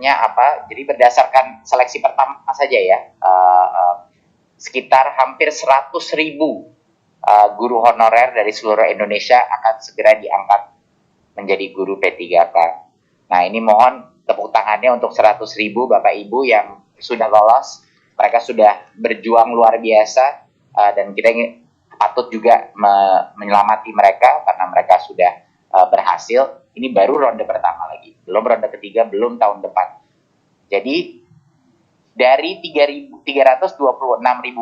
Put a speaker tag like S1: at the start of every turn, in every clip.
S1: dampaknya apa? Jadi berdasarkan seleksi pertama saja ya, sekitar hampir 100.000 guru honorer dari seluruh Indonesia akan segera diangkat menjadi guru P3K. Nah, ini mohon tepuk tangannya untuk 100.000 Bapak Ibu yang sudah lolos. Mereka sudah berjuang luar biasa, dan kita patut juga menyelamati mereka karena mereka sudah berhasil. Ini baru ronde pertama lagi, belum ronde ketiga, belum tahun depan. Jadi dari 326.000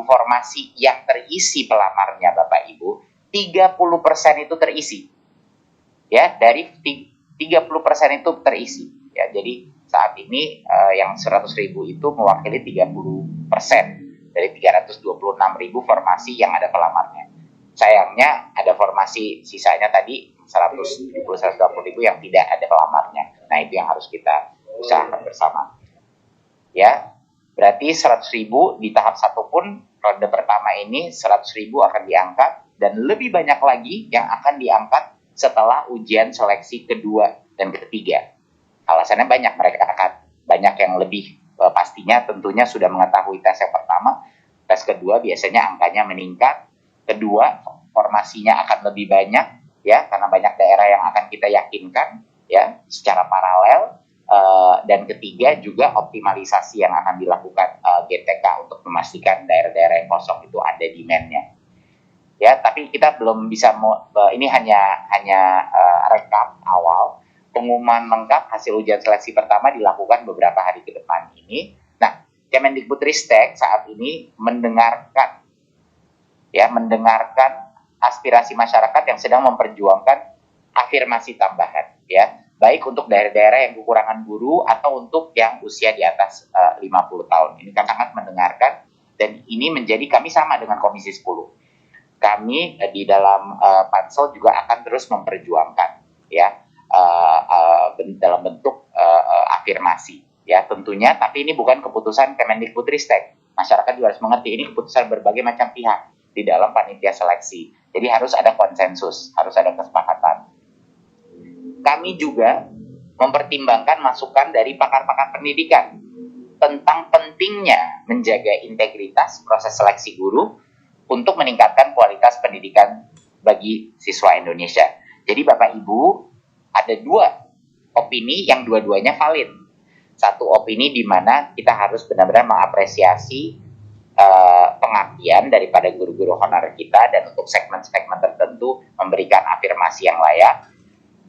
S1: formasi yang terisi pelamarnya Bapak Ibu, 30% itu terisi. Ya, dari 30% itu terisi. Ya, jadi saat ini yang 100.000 itu mewakili 30% dari 326.000 formasi yang ada pelamarnya. Sayangnya ada formasi sisanya tadi 120.000 yang tidak ada pelamarnya. Nah, itu yang harus kita usahakan bersama. Ya, berarti 100.000 di tahap 1 pun ronde pertama ini 100.000 akan diangkat, dan lebih banyak lagi yang akan diangkat setelah ujian seleksi kedua dan ketiga. Alasannya banyak, mereka akan banyak yang lebih pastinya tentunya sudah mengetahui tes yang pertama, tes kedua biasanya angkanya meningkat, kedua formasinya akan lebih banyak ya, karena banyak daerah yang akan kita yakinkan ya secara paralel, dan ketiga juga optimalisasi yang akan dilakukan GTK untuk memastikan daerah-daerah yang kosong itu ada demand-nya. Ya, tapi kita belum bisa, ini hanya rekap awal. Pengumuman lengkap hasil ujian seleksi pertama dilakukan beberapa hari ke depan ini. Nah, Kemendikbudristek saat ini mendengarkan aspirasi masyarakat yang sedang memperjuangkan afirmasi tambahan, ya, baik untuk daerah-daerah yang kekurangan guru atau untuk yang usia di atas 50 tahun. Ini kami sangat mendengarkan, dan ini menjadi kami sama dengan Komisi 10. Kami di dalam Pansel juga akan terus memperjuangkan, ya, dalam bentuk afirmasi, ya tentunya. Tapi ini bukan keputusan Kemendikbudristek. Masyarakat juga harus mengerti ini keputusan berbagai macam pihak di dalam panitia seleksi. Jadi harus ada konsensus, harus ada kesepakatan. Kami juga mempertimbangkan masukan dari pakar-pakar pendidikan tentang pentingnya menjaga integritas proses seleksi guru untuk meningkatkan kualitas pendidikan bagi siswa Indonesia. Jadi Bapak Ibu, ada dua opini yang dua-duanya valid. Satu opini di mana kita harus benar-benar mengapresiasi pengabdian daripada guru-guru honorer kita, dan untuk segmen-segmen tertentu memberikan afirmasi yang layak.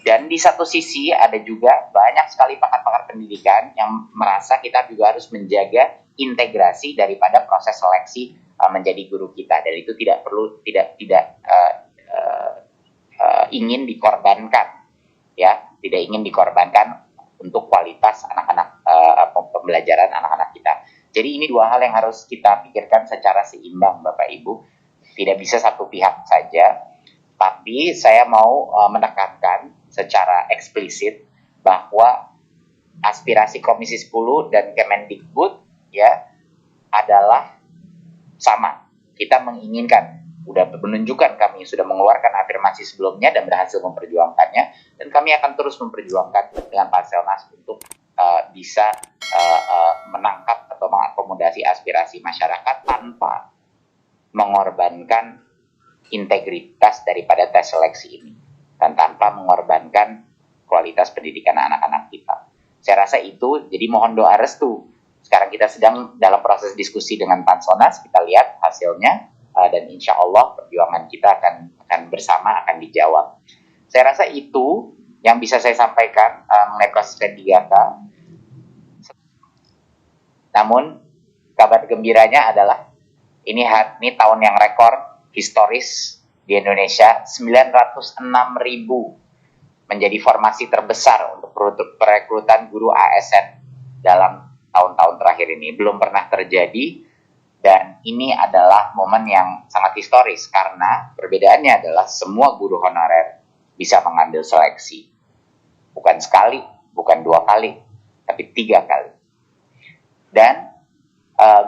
S1: Dan di satu sisi ada juga banyak sekali pakar-pakar pendidikan yang merasa kita juga harus menjaga integrasi daripada proses seleksi menjadi guru kita, dan itu tidak ingin dikorbankan, ya, tidak ingin dikorbankan untuk kualitas anak-anak pembelajaran anak-anak kita. Jadi ini dua hal yang harus kita pikirkan secara seimbang, Bapak Ibu. Tidak bisa satu pihak saja. Tapi saya mau menekankan secara eksplisit bahwa aspirasi Komisi 10 dan Kemendikbud ya adalah sama. Kita menginginkan, sudah menunjukkan kami sudah mengeluarkan afirmasi sebelumnya dan berhasil memperjuangkannya, dan kami akan terus memperjuangkan dengan Parselnas untuk bisa menangkap atau mengakomodasi aspirasi masyarakat tanpa mengorbankan integritas daripada tes seleksi ini, dan tanpa mengorbankan kualitas pendidikan anak-anak kita. Saya rasa itu, jadi mohon doa restu. Sekarang kita sedang dalam proses diskusi dengan Pansonas, kita lihat hasilnya, dan insya Allah perjuangan kita akan bersama, akan dijawab. Saya rasa itu yang bisa saya sampaikan mengenai proses P3K. Namun kabar gembiranya adalah ini tahun yang rekor historis di Indonesia. 906.000 menjadi formasi terbesar untuk perekrutan guru ASN dalam tahun-tahun terakhir ini. Belum pernah terjadi, dan ini adalah momen yang sangat historis karena perbedaannya adalah semua guru honorer bisa mengambil seleksi. Bukan sekali, bukan 2 kali, tapi 3 kali. Dan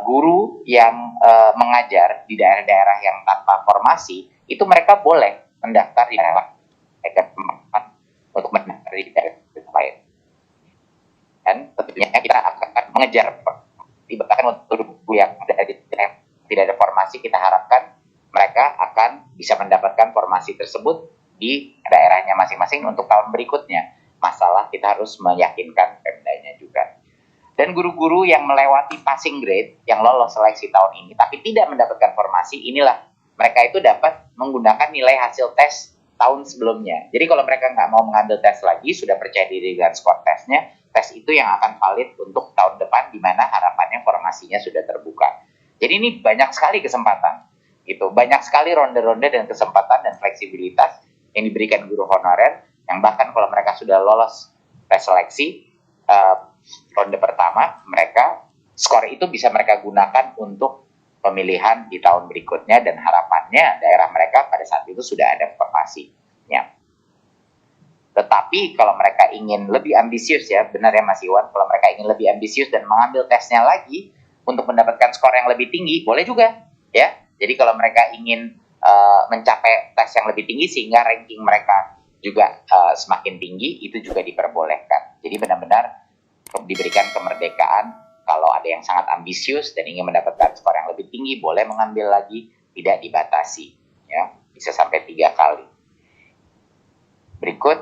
S1: guru yang mengajar di daerah-daerah yang tanpa formasi, itu mereka boleh mendaftar di daerah untuk mendaftar di daerah lain. Dan tentu kita akan mengejar, bahkan untuk guru yang tidak ada formasi, kita harapkan mereka akan bisa mendapatkan formasi tersebut di daerahnya masing-masing untuk tahun berikutnya. Masalah kita harus meyakinkan Pemdanya juga. Dan guru-guru yang melewati passing grade, yang lolos seleksi tahun ini, tapi tidak mendapatkan formasi, inilah mereka itu dapat menggunakan nilai hasil tes tahun sebelumnya. Jadi kalau mereka nggak mau mengambil tes lagi, sudah percaya diri dengan skor tesnya, tes itu yang akan valid untuk tahun depan, di mana harapannya formasinya sudah terbuka. Jadi ini banyak sekali kesempatan, gitu. Banyak sekali ronde-ronde dan kesempatan dan fleksibilitas yang diberikan guru honorer, yang bahkan kalau mereka sudah lolos tes seleksi ronde pertama, mereka skor itu bisa mereka gunakan untuk pemilihan di tahun berikutnya, dan harapannya daerah mereka pada saat itu sudah ada formasinya. Tetapi kalau mereka ingin lebih ambisius, ya benar ya Mas Iwan, kalau mereka ingin lebih ambisius dan mengambil tesnya lagi untuk mendapatkan skor yang lebih tinggi, boleh juga ya. Jadi kalau mereka ingin mencapai tes yang lebih tinggi sehingga ranking mereka juga semakin tinggi, itu juga diperbolehkan. Jadi benar-benar diberikan kemerdekaan. Kalau ada yang sangat ambisius dan ingin mendapatkan skor yang lebih tinggi, boleh mengambil lagi, tidak dibatasi, ya, bisa sampai 3 kali. Berikut,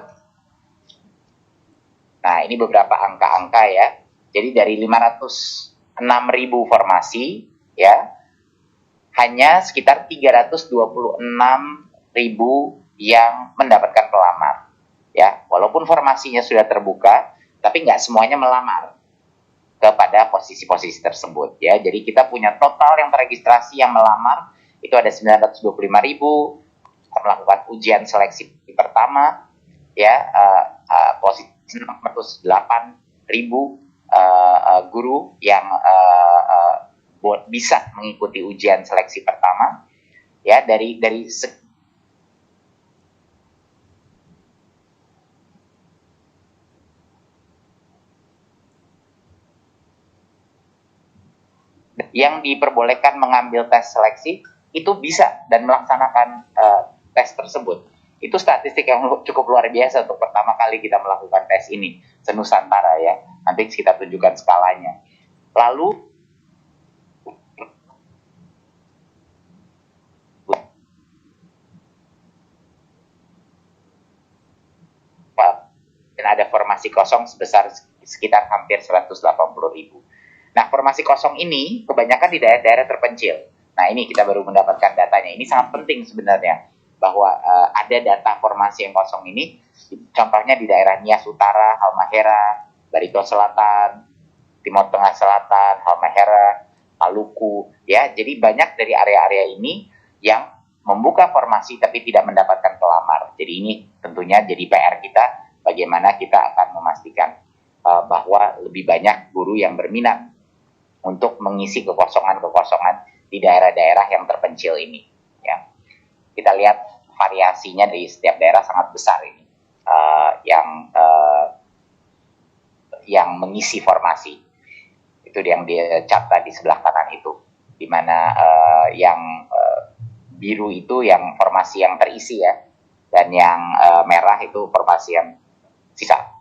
S1: nah ini beberapa angka-angka ya. Jadi dari 506.000 formasi, ya, hanya sekitar 326.000 yang mendapatkan pelamar, ya. Walaupun formasinya sudah terbuka, tapi nggak semuanya melamar kepada posisi-posisi tersebut, ya. Jadi kita punya total yang terregistrasi yang melamar itu ada 925.000, melakukan ujian seleksi pertama, ya, posisi 608.000 guru yang bisa mengikuti ujian seleksi pertama, ya. Dari yang diperbolehkan mengambil tes seleksi itu bisa dan melaksanakan tes tersebut. Itu statistik yang cukup luar biasa untuk pertama kali kita melakukan tes ini se-Nusantara, ya. Nanti kita tunjukkan skalanya. Lalu dan ada formasi kosong sebesar sekitar hampir 180.000. Nah, formasi kosong ini kebanyakan di daerah-daerah terpencil. Nah, ini kita baru mendapatkan datanya. Ini sangat penting sebenarnya, bahwa ada data formasi yang kosong ini. Contohnya di daerah Nias Utara, Halmahera, Barito Selatan, Timur Tengah Selatan, Halmahera, Maluku, ya. Jadi banyak dari area-area ini yang membuka formasi tapi tidak mendapatkan pelamar. Jadi ini tentunya jadi PR kita, bagaimana kita akan memastikan bahwa lebih banyak guru yang berminat untuk mengisi kekosongan-kekosongan di daerah-daerah yang terpencil ini, ya. Kita lihat variasinya di setiap daerah sangat besar ini, yang mengisi formasi. Itu yang dicatat di sebelah kanan itu, di mana yang biru itu yang formasi yang terisi, ya, dan yang merah itu formasi yang sisa.